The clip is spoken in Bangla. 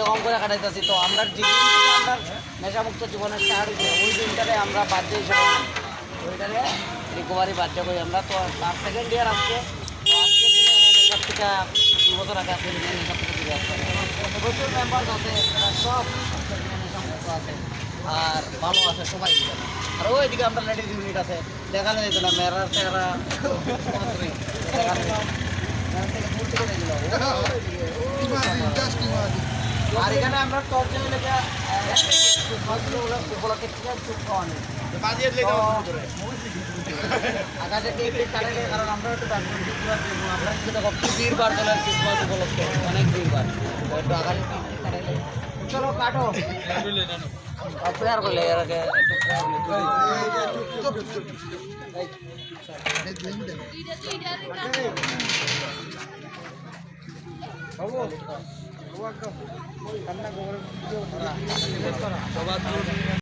এরকম করে কাটাইতেছি। তো আমরা যেদিন থেকে আমরা নেশামুক্ত জীবনের স্টার্ট হয়েছে ওই দিনটারে আমরা বার্থডে হিসেবে মানি, ওইটারে রিকভারি বার্থডে করি আমরা। তো তার সেকেন্ড ইয়ার আজকে, তো আজকের দিনে নেশার থেকে 2 বছর আগে আজকে দিনে নেশার থেকে ফিরে আসছে। প্রচুর মেম্বার আছে, তারা সব নেশামুক্ত আছে আর ভালো আছে সবাই। আর ওইদিকে আমরা লেডিস ইউনিট আছে, দেখানো যেত না মেয়েরা চেহারা আর এখানে আমরা টর্চ লেখা উপলক্ষে চুপ পাওয়া নেই আকাশে কারণ আমরা একটু আমরা কিন্তু দেখো বীরবার চলে ক্রিসমাস উপলক্ষে অনেক বীরবার একটু আকাশে কাটাইলে চলো কাটো প্রেয়ার করলে এর আগে একটু